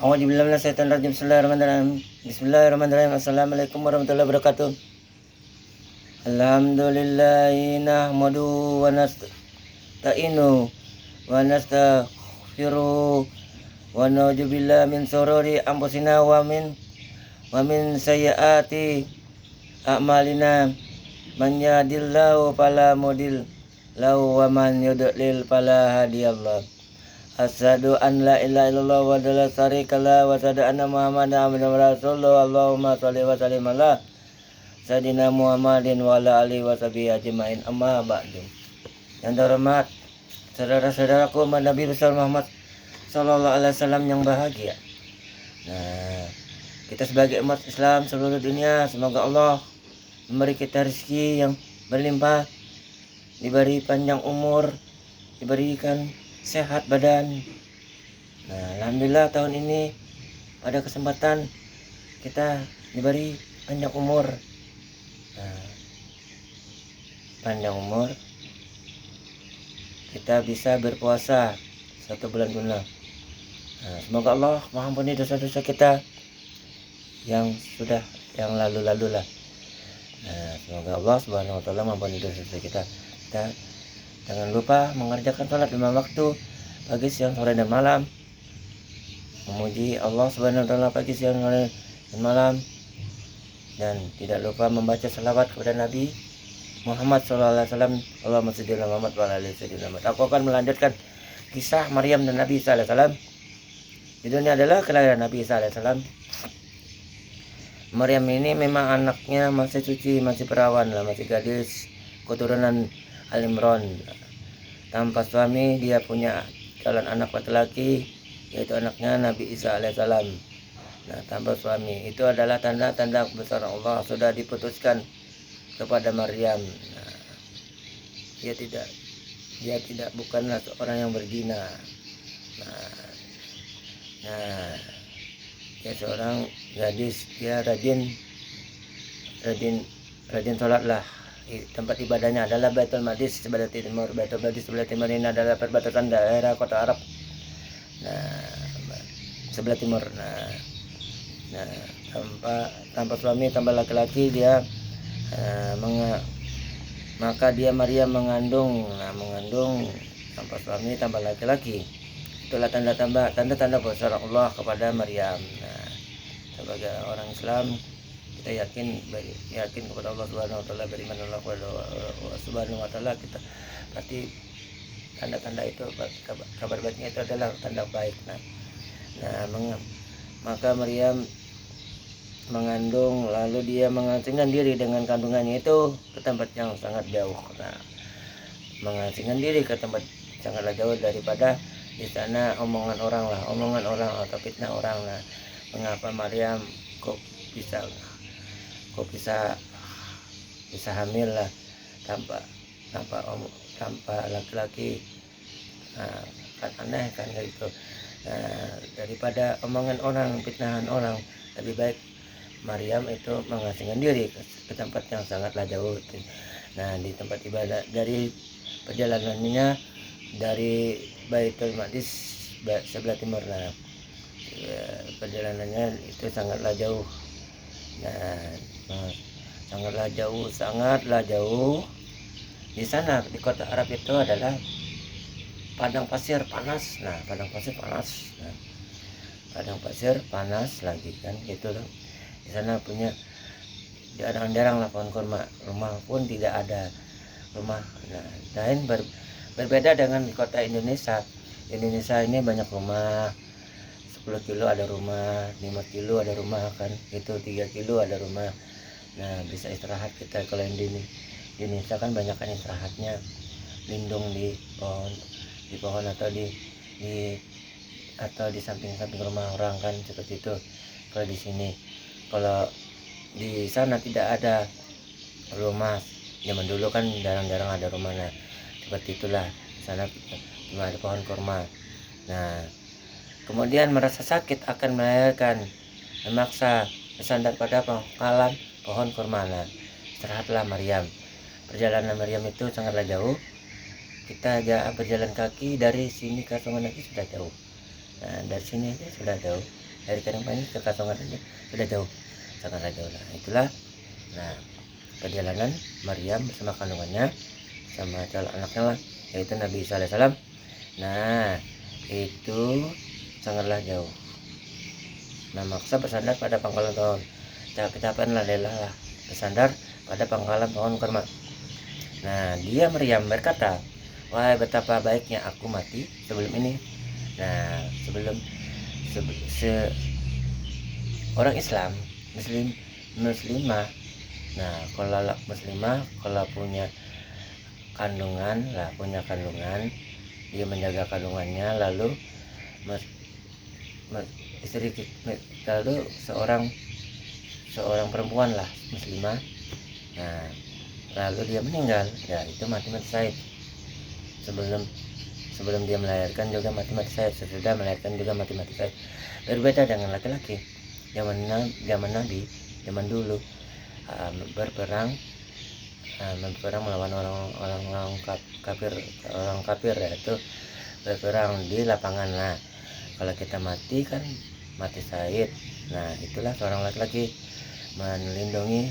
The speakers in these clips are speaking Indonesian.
A'udzubillahi minasyaitonir rajim. Bismillahirrahmanirrahim. Bismillahirrahmanirrahim. Assalamualaikum warahmatullahi wabarakatuh. Alhamdulillahi nahmadu wa nasta'inu wa nastaghfiru wa na'udzubillahi min syururi anfusina wa min sayyiati a'malina. Man yahdihillahu fala mudhill lahu wa man yudlil fala hadiyalah. Asyhadu an la ilaha illallah wa la syarika lah wa asyhadu anna Muhammadan abduhu wa rasuluh. Allahumma shalli wa sallim ala sayyidina Muhammadin wa ala alihi wa sahbihi ajmain. Amma ba'du. Yang terhormat saudara-saudaraku umat Nabi besar Muhammad sallallahu alaihi wasallam yang bahagia. Nah, kita sebagai umat Islam seluruh dunia, semoga Allah memberi kita rezeki yang berlimpah, diberi panjang umur, diberikan sehat badan. Nah, alhamdulillah tahun ini pada kesempatan kita diberi panjang umur. Nah, panjang umur kita bisa berpuasa 1 bulan penuh. Nah, semoga Allah mengampuni dosa-dosa kita yang lalu-lalu lah. Nah, semoga Allah Subhanahu wa taala mengampuni dosa-dosa kita. Kita jangan lupa mengerjakan sholat 5 waktu pagi, siang, sore, dan malam. Memuji Allah Subhanahu wa taala pagi, siang, sore, dan malam. Dan tidak lupa membaca salawat kepada Nabi Muhammad sallallahu alaihi wasallam. Allahumma shalli ala Muhammad wa ala ali sayyidina Muhammad. Aku akan melanjutkan kisah Maryam dan Nabi Isa alaihi salam. Judulnya adalah kelahiran Nabi Isa alaihi salam. Maryam ini memang anaknya masih suci, masih perawan lah, masih gadis keturunan Al-Imran. Tanpa suami dia punya calon anak laki-laki, yaitu anaknya Nabi Isa alaihissalam. Nah, tanpa suami itu adalah tanda-tanda kebesaran Allah sudah diputuskan kepada Maryam. Nah, dia bukanlah seorang yang berzina. Nah, dia seorang gadis, dia rajin sholat lah. Tempat ibadahnya adalah Baitul Maqdis sebelah timur. Baitul Maqdis sebelah timur ini adalah perbatasan daerah kota Arab. Nah, sebelah timur. Nah, tanpa suami, tanpa laki-laki dia maka dia Maryam mengandung. Nah, mengandung tanpa suami, tanpa laki-laki. Itulah tanda-tanda besar Allah kepada Maryam. Nah, sebagai orang Islam kita yakin kepada Allah Subhanahu wa taala, beriman Allah kepada Allah Subhanahu wa taala, kita pasti tanda-tanda itu, kabar baiknya itu adalah tanda baik. Maka Maryam mengandung, lalu dia mengasingkan diri dengan kandungannya itu ke tempat yang sangat jauh. Nah, mengasingkan diri ke tempat sangatlah jauh daripada di sana omongan orang atau fitnah orang. Nah, mengapa Maryam kok bisa hamil lah tanpa laki-laki. Nah, kan aneh kan gitu. Nah, daripada omongan orang, fitnahan orang, lebih baik Maryam itu mengasingkan diri ke tempat yang sangatlah jauh. Nah, di tempat ibadah, dari perjalanannya dari Baitul Maqdis sebelah timur. Nah, perjalanannya itu sangatlah jauh. Nah, sangatlah jauh. Di sana di kota Arab itu adalah padang pasir panas. Nah, padang pasir lagi kan gitu loh. Di sana punya jarang-jarang lah pohon kurma, rumah pun tidak ada rumah. Nah, lain berbeda dengan di kota Indonesia. Indonesia ini banyak rumah, 10 kilo ada rumah, 5 kilo ada rumah kan, itu 3 kilo ada rumah. Nah, bisa istirahat kita. Kalau di Indonesia kan banyak kan istirahatnya lindung di pohon atau di samping-samping rumah orang kan, seperti itu. Kalau di sini, kalau di sana tidak ada rumah. Zaman dulu kan jarang-jarang ada rumah. Nah, seperti itulah di sana cuma ada pohon kurma. Nah, kemudian merasa sakit akan melahirkan, memaksa bersandar pada pangkalan pohon kurma. Nah, istirahatlah Maryam. Perjalanan Maryam itu sangatlah jauh. Kita berjalan kaki dari sini ke Sungai Nabi sudah jauh. Nah, dari sini aja sudah jauh. dari kandung ini ke kasongan ini sudah jauh, sangatlah jauh. Nah itulah, nah perjalanan Maryam bersama kandungannya sama calon anaknya lah, yaitu Nabi Isa alaihissalam. Nah itu sangatlah jauh. Nah maksa bersandar pada pangkalan pohon. Kecapean lah bersandar pada pangkalan pohon kurma. Nah dia Maryam berkata, wahai betapa baiknya aku mati sebelum ini. Nah sebelum orang Islam, muslimah. Nah kalau muslimah kalau punya kandungan dia menjaga kandungannya, lalu istri lalu seorang perempuan lah muslimah. Nah lalu dia meninggal, ya itu mati syahid. Sebelum dia melahirkan juga mati syahid, sesudah melahirkan juga mati syahid. Berbeda dengan laki-laki zaman Nabi, zaman dulu, berperang melawan orang kafir, yaitu berperang di lapangan. Nah kalau kita mati kan mati syahid. Nah itulah seorang laki-laki melindungi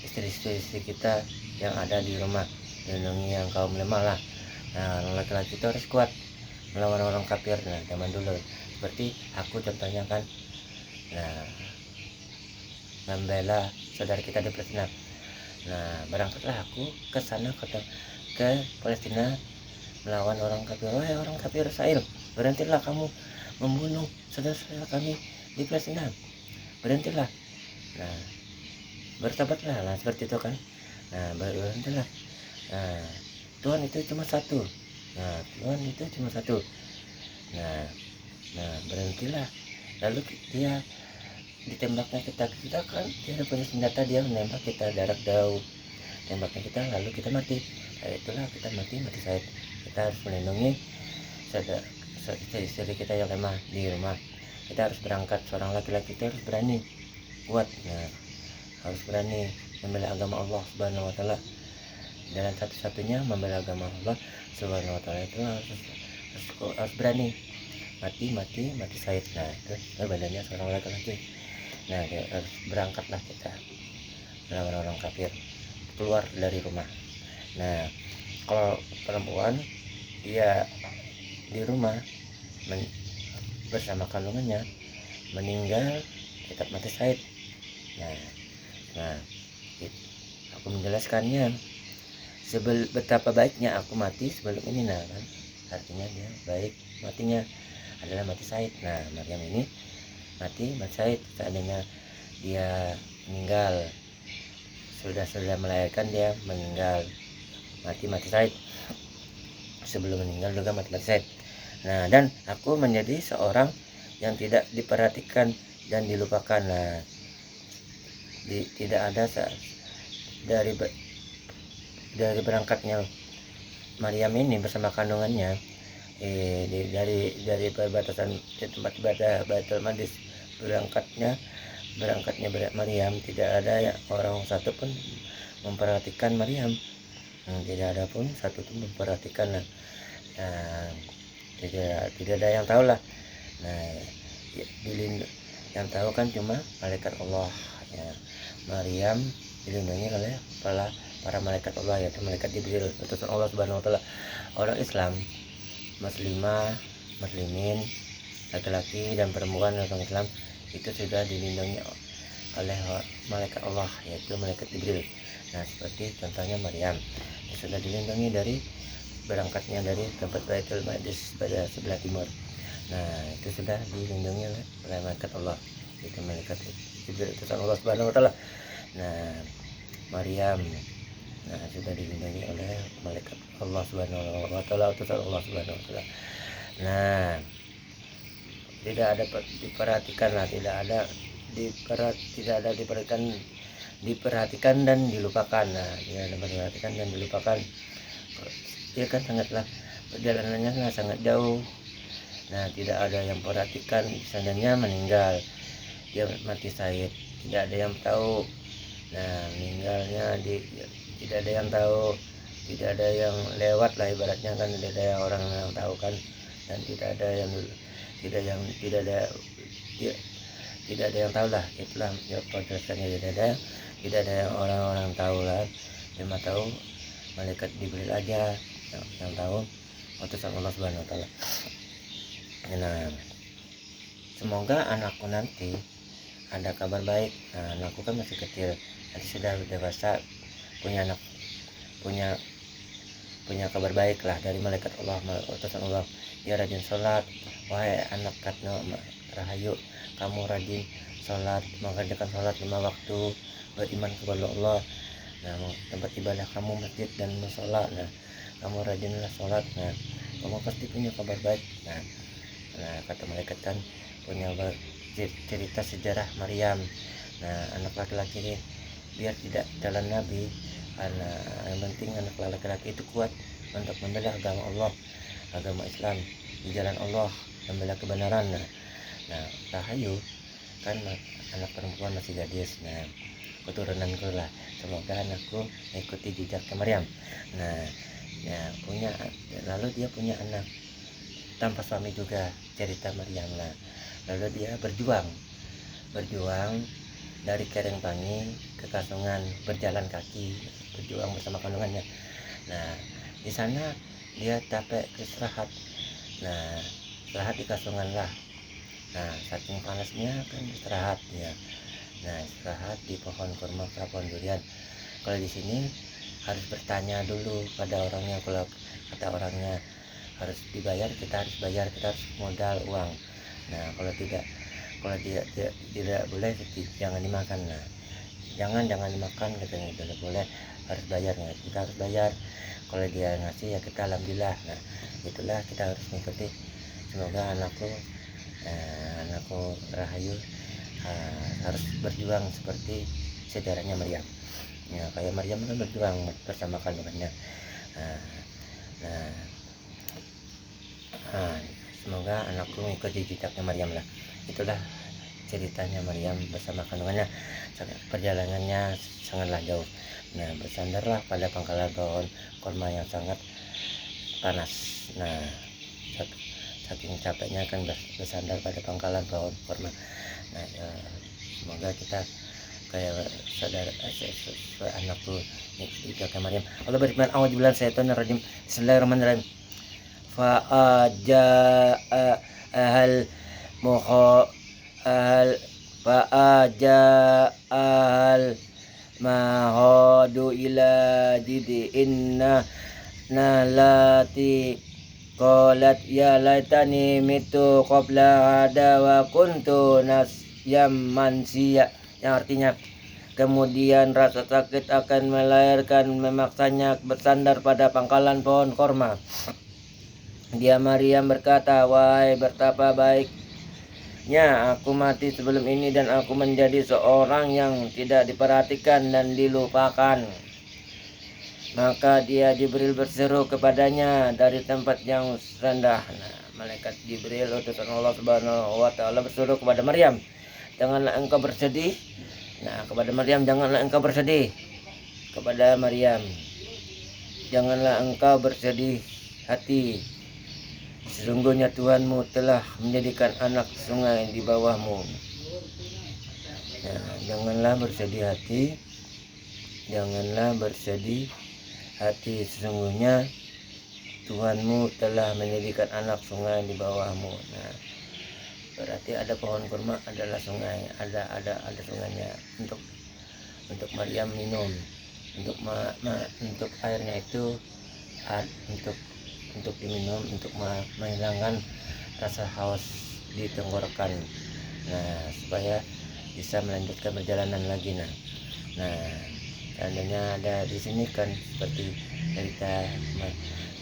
istri-istri kita yang ada di rumah, melindungi yang kaum lemah lah. Nah orang laki-laki itu harus kuat melawan orang kafir. Nah zaman dulu seperti aku contohnya kan, nah membela saudara kita di Palestina. Nah berangkatlah aku ke sana, ke Palestina melawan orang kafir. Wahai orang kafir Israel, berhentilah kamu membunuh saudara-saudara kami di Palestina, berhentilah. Nah bertobatlah, nah seperti itu kan. Nah berhentilah. Nah Tuhan itu cuma satu. Nah berhentilah. Lalu dia ditembaknya kita kan dia punya senjata, dia menembak kita jarak jauh, tembaknya kita, lalu kita mati. Nah, itulah kita mati syahid. Kita harus melindungi istri kita yang lemah di rumah. Kita harus berangkat, seorang laki-laki itu harus berani, kuat. Nah harus berani membela agama Allah Subhanahu wa taala. Jalan satu-satunya membela agama Allah Subhanahu wa taala itu harus berani mati syahid. Nah itu bedanya seorang laki-laki. Nah harus berangkatlah kita melawan orang kafir, keluar dari rumah. Nah kalau perempuan dia di rumah bersama kandungannya, meninggal tetap mati syahid. Nah aku menjelaskannya betapa baiknya aku mati sebelum ini. Nah kan artinya dia baik matinya adalah mati syahid. Nah Maryam ini mati syahid. Seandainya dia meninggal sudah melahirkan, dia meninggal mati syahid. Sebelum meninggal juga mati syahid. Nah dan aku menjadi seorang yang tidak diperhatikan dan dilupakan. Nah tidak ada dari berangkatnya Maryam ini bersama kandungannya dari perbatasan tempat ibadah Baitul Maqdis, berangkatnya Maryam, tidak ada orang satu pun memperhatikan Maryam. Tidak ada pun satu pun memperhatikan. Tidak ada yang tahu lah. Nah yang tahu kan cuma malaikat Allah ya. Maryam dilindungi oleh para malaikat Allah, yaitu malaikat Jibril, utusan Allah Subhanahu wa taala. Orang Islam, muslimin, laki-laki dan perempuan orang Islam itu sudah dilindungi oleh malaikat Allah, yaitu malaikat Jibril. Nah seperti contohnya Maryam sudah dilindungi dari berangkatnya dari tempat Baitul Maqdis pada sebelah timur. Nah itu sudah dilindungi oleh malaikat Allah, itu malaikat Jibril, utusan Allah Subhanahu wa taala. Nah Maryam sudah dilindungi oleh malaikat Allah Subhanahu wa taala, utusan Allah Subhanahu wa taala. Nah tidak ada diperhatikan lah, tidak ada diperhatikan dan dilupakan. Nah tidak ada diperhatikan dan dilupakan. Dia kan sangatlah perjalanannya sangat jauh. Nah tidak ada yang perhatikan, seandainya meninggal dia mati syahid, tidak ada yang tahu. Nah meninggalnya tidak ada yang tahu, tidak ada yang lewat lah ibaratnya kan, tidak ada orang yang tahu kan, dan tidak ada dia tidak ada yang tahu lah, itulah ya kodratannya, tidak ada yang orang-orang tahu lah, cuma tahu malaikat Jibril aja yang tahu, utusan Allah Subhanahu wa taala. Nah, semoga anakku nanti ada kabar baik. Nah, anakku kan masih kecil, nanti sudah dewasa, punya anak, punya kabar baik lah dari malaikat Allah, utusan Allah. Dia rajin sholat, wahai anak Katno Rahayu, kamu rajin sholat, mengerjakan sholat 5 waktu, beriman kepada Allah. Nah, tempat ibadah kamu masjid dan musola. Nah, kamu rajinlah sholat. Nah, kamu pasti punya kabar baik. Nah, kata malaikat kan punya cerita sejarah Maryam. Nah, anak laki-laki ini biar tidak jalan Nabi, karena yang penting anak laki-laki itu kuat untuk membela agama Allah, agama Islam, di jalan Allah, membela kebenaran. Nah, Rahayu kan anak perempuan masih gadis. Nah, keturunanku lah, semoga anakku ikuti jejaknya Maryam. Nah, ya lalu dia punya anak tanpa suami juga, cerita Maryam. Nah, lalu dia berjuang dari Kerengpangi ke Kasungan, berjalan kaki, berjuang bersama kandungannya. Nah, di sana dia capek, istirahat. Nah, istirahat di Kasungan lah. Nah, saking panasnya kan istirahat dia. Nah, istirahat di pohon kurma atau pohon durian. Kalau di sini harus bertanya dulu pada orangnya. Kalau kata orangnya harus dibayar, kita harus bayar, kita harus modal uang. Nah, kalau dia tidak boleh, jangan dimakan. Nah, jangan dimakan, katanya tidak boleh, harus bayar. Nah, kita harus bayar. Kalau dia ngasih ya kita alhamdulillah. Nah, itulah kita harus mengikuti. Semoga anakku Rahayu harus berjuang seperti sejarahnya Maryam. Ya, kayak Maryam kan berjuang bersama kandungannya. Semoga anakku mengikuti jejaknya Maryam lah. Itulah ceritanya Maryam bersama kandungannya. Perjalanannya sangatlah jauh. Nah, bersandarlah pada pangkalan pohon kurma yang sangat panas. Nah, saking capeknya kan bersandar pada pangkalan pohon kurma. Nah, semoga kita kayak saudara anakku jejaknya Maryam. Allah berfirman, a'udzubillahi minasyaitonir rajim. Bismillahirrahmanirrahim. Fa'aja'ahal mahadu ila jidi inna nalati qalat ya laitani mitu qabla hada wa kuntu nasyam mansiya, yang artinya kemudian rasa sakit akan memaksanya bersandar pada pangkalan pohon korma. Dia Maryam berkata, wahai betapa baiknya aku mati sebelum ini dan aku menjadi seorang yang tidak diperhatikan dan dilupakan. Maka dia Jibril berseru kepadanya dari tempat yang rendah. Nah, malaikat Jibril utusan Allah Subhanahu wa taala berseru kepada Maryam, janganlah engkau bersedih. Nah, kepada Maryam, janganlah engkau bersedih. Kepada Maryam, janganlah engkau bersedih hati. Sesungguhnya Tuhanmu telah menjadikan anak sungai di bawahmu. Nah, janganlah bersedih hati. Janganlah bersedih hati, sesungguhnya Tuhanmu telah menjadikan anak sungai di bawahmu. Nah, berarti ada pohon kurma, adalah sungai, ada sungainya untuk Maryam minum, untuk airnya itu untuk diminum, untuk menghilangkan rasa haus di tenggorokan. Nah, supaya bisa melanjutkan perjalanan lagi. Nah, seandainya ada di sini kan seperti cerita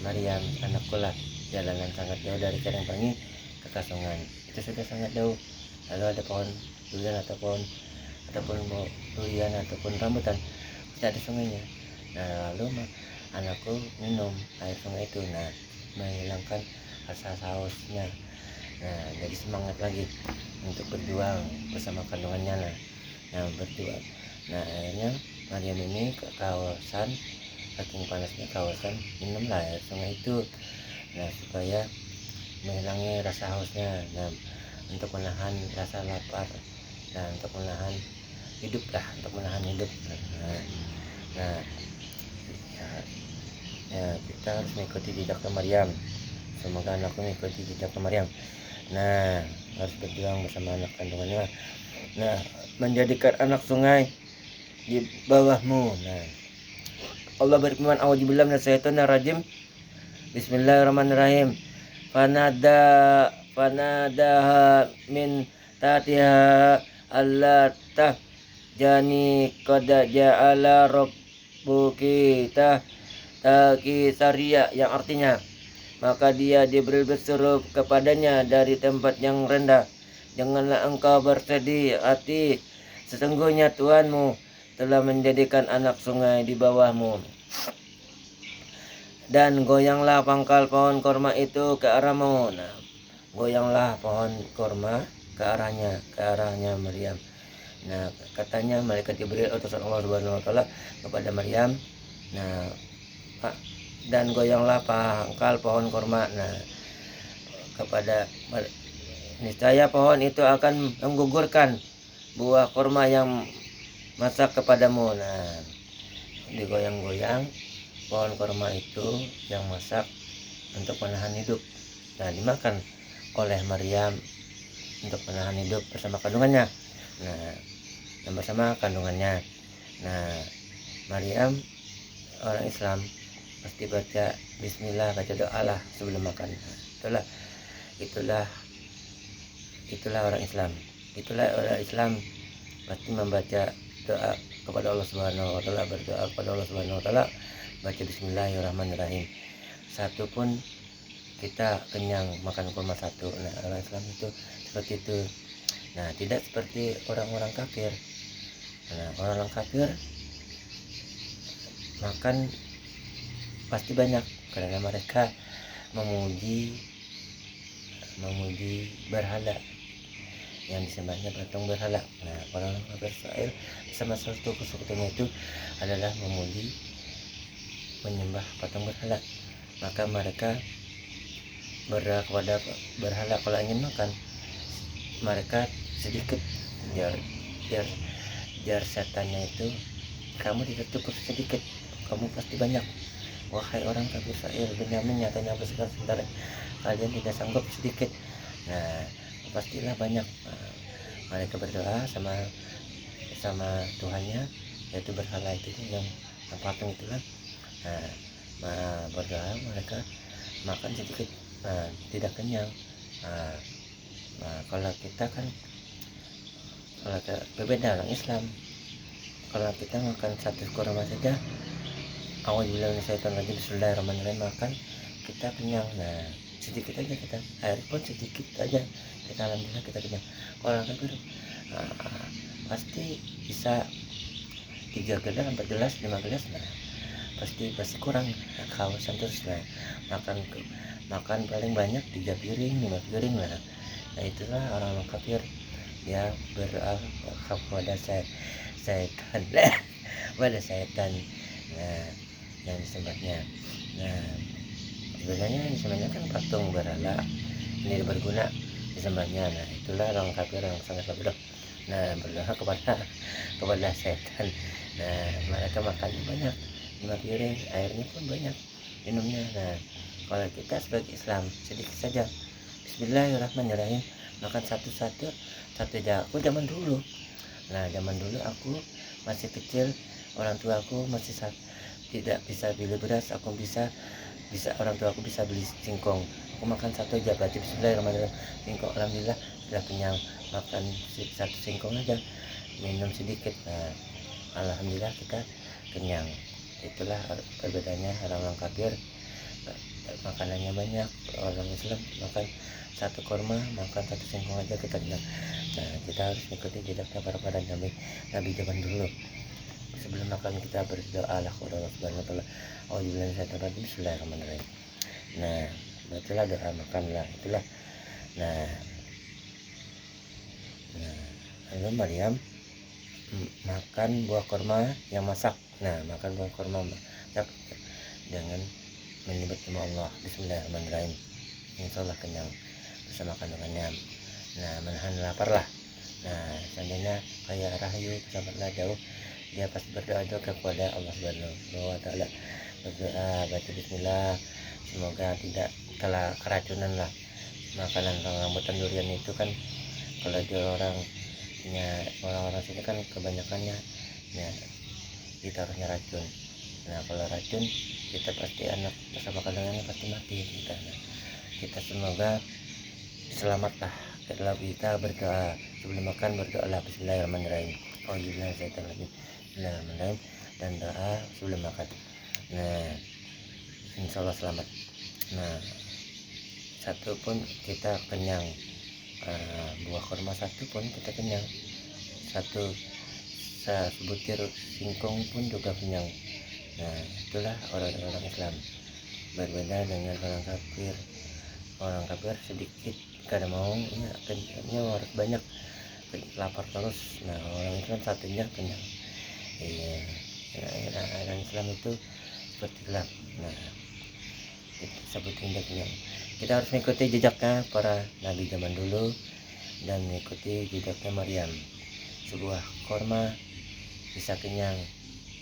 Maryam anakku lah, jalanan sangat jauh dari Kerengpangi ke Kasungan, itu sudah sangat jauh. Lalu ada pohon durian ataupun durian ataupun rambutan, tidak ada sungainya. Nah, lalu anakku minum air sungai itu, nah menghilangkan rasa hausnya. Nah, jadi semangat lagi untuk berjuang bersama kandungannya. Nah, berjuang. Nah, akhirnya Maryam ini ke kawasan, saking panasnya kawasan, minumlah air sungai itu. Nah, supaya menghilangi rasa hausnya. Nah, untuk menahan rasa lapar dan untuk menahan hidup lah, untuk menahan hidup. Nah, ya, ya, kita harus mengikuti jejak Maryam. Semoga anakku mengikuti jejak Maryam. Nah, harus berjuang bersama anak kandungannya. Nah, menjadikan anak sungai di bawahmu. Nah, Allah berfirman, "A'udzubillahi minasyaitonir rajim. Bismillahirrahmanirrahim. Fanadaha min tahtiha alla tahjani qad ja'ala rabbuki tahki saria," yang artinya, maka dia diberi berseru kepadanya dari tempat yang rendah, "Janganlah engkau bersedih hati, sesungguhnya Tuhanmu telah menjadikan anak sungai di bawahmu. Dan goyanglah pangkal pohon korma itu ke arahmu." Nah, goyanglah pohon korma ke arahnya Maryam. Nah, katanya malaikat Jibril utusan Allah Subhanahu wa taala kepada Maryam. Nah, dan goyanglah pangkal pohon korma. Nah, kepada niscaya pohon itu akan menggugurkan buah korma yang masak kepadamu. Nah, digoyang-goyang pohon korma itu yang masak untuk menahan hidup. Nah, dimakan oleh Maryam untuk menahan hidup bersama kandungannya. Nah, dan bersama kandungannya. Nah, Maryam orang Islam pasti baca Bismillah, baca doa lah sebelum makan. Nah, itulah orang Islam. Itulah orang Islam pasti membaca doa kepada Allah Subhanahu wa taala, berdoa kepada Allah Subhanahu wa taala, baca Bismillahirrahmanirrahim. Satu pun kita kenyang makan kurma satu. Nah, orang Islam itu seperti itu. Nah, tidak seperti orang-orang kafir. Nah, orang-orang kafir makan pasti banyak karena mereka memuji berhala yang disembahnya patung berhala. Nah, orang-orang kafir Israel sama satu kesekutuannya itu adalah menyembah patung berhala. Maka mereka berdoa kepada berhala kalau ingin makan, mereka sedikit, biar setannya itu, "Kamu tidak cukup sedikit, kamu pasti banyak. Wahai orang kafir Israel, Benyamin nyatanya besar, sementara kalian tidak sanggup sedikit. Nah, pastilah banyak." Nah, mereka berdoa sama Tuhannya, yaitu berhala itu yang patung itulah. Nah, berdoa mereka makan sedikit, tidak kenyang. Nah, kalau kita kan, kalau berbeda orang Islam, kalau kita makan satu kurma saja, A'udzubillahi minasyaitonir rajim, Bismillahirrahmanirrahim, makan kita kenyang. Nah, sedikit aja kita, air pun sedikit aja kita, alhamdulillah kita kenyang. Kalau orang kafir pasti bisa 3 gelas, 4 gelas, 5 gelas. Nah, pasti kurang, kehausan terus. Nah, makan paling banyak 3 piring, 5 piring lah. Nah, itulah orang kafir, dia berdoa kepada setan pada setan. Nah, yang disembahnya. Nah, sebenarnya kan patung berhala ini berguna disembahnya. Nah, itulah orang kafir yang sangat bodoh. Nah, berdoa kepada setan. Nah, mereka makannya banyak, 5 piring, airnya pun banyak minumnya. Nah, kalau kita sebagai Islam sedikit saja, Bismillahirrahmanirrahim, makan satu aja. Aku zaman dulu aku masih kecil, orang tua aku masih tidak bisa beli beras, aku bisa orang tua aku bisa beli singkong, aku makan satu aja, baca Bismillahirrahmanirrahim, singkong, alhamdulillah sudah kenyang. Makan satu singkong aja, minum sedikit, nah alhamdulillah kita kenyang. Itulah perbedaannya orang kafir makanannya banyak, orang Islam makan satu kurma, makan satu singkong aja kita kenyang. Nah, kita harus mengikuti jejaknya para nabi zaman dulu. Sebelum makan kita berdoa lah kepada Allah Subhanahu wa taala, A'udzubillahi minasyaitonir rajim, Bismillahirrahmanirrahim. Nah, bacalah doa makanlah, itulah. Nah, lalu Maryam makan buah kurma yang masak. Nah, makan buah kurma masak dengan menyebut nama Allah, Bismillahirrahmanirrahim, insyaallah kenyang bersama kandungannya. Nah, menahan lapar lah. Nah, seandainya kayak Rahayu sahabatlah jauh, dia pasti berdoa juga kepada Allah Subhanahu wa taala. Berdoa baca bismillah, semoga tidak kalah keracunan lah. Makanan rambutan durian itu kan kalau di orang-orang sini kan kebanyakannya ya ditaruhnya racun. Nah, kalau racun kita pasti anak bersama kandungannya pasti mati kita. Nah, kita semoga selamatlah. Kalau kita berdoa sebelum makan, berdoalah bismillahirrahmanirrahim. Oh iya, saya lagi bismillahirrahmanirrahim, dan doa sebelum makan. Nah, insya Allah selamat. Nah, satu pun kita kenyang, buah kurma satu pun kita kenyang, sebutir singkong pun juga kenyang. Nah, itulah orang-orang Islam, berbeda dengan orang kafir. Orang kafir sedikit kada mau, ya kenyangnya harus banyak, lapar terus. Nah, orang Islam satunya kenyang. Iya, nah, orang Islam itu seperti itulah. Nah, kita sebutin dia kenyang. Kita harus mengikuti jejaknya para nabi zaman dulu dan mengikuti jejaknya Maryam. Sebuah korma bisa kenyang,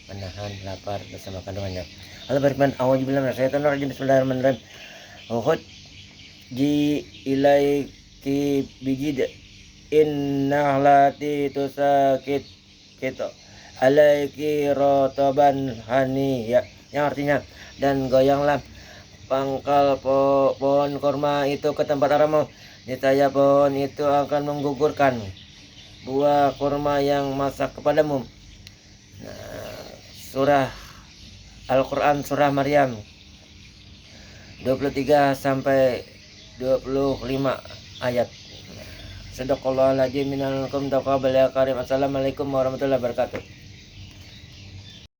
menahan lapar bersama kandungannya. Allah berfirman, "A'udzubillahi minasyaitonir rajim. Bismillahirrahmanirrahim. Uhud ji ilaiki bijid innahlati tusakit kita alaiki rotoban hani." Ya, yang artinya, dan goyanglah pangkal pohon korma itu ke tempat arahmu, niscaya pohon itu akan menggugurkan buah korma yang masak kepadamu. Nah, surah Al-Quran surah Maryam 23 sampai 25 ayat. Sadaqallahul azim. Minal kum taqabbal ya karim. Assalamualaikum warahmatullahi wabarakatuh.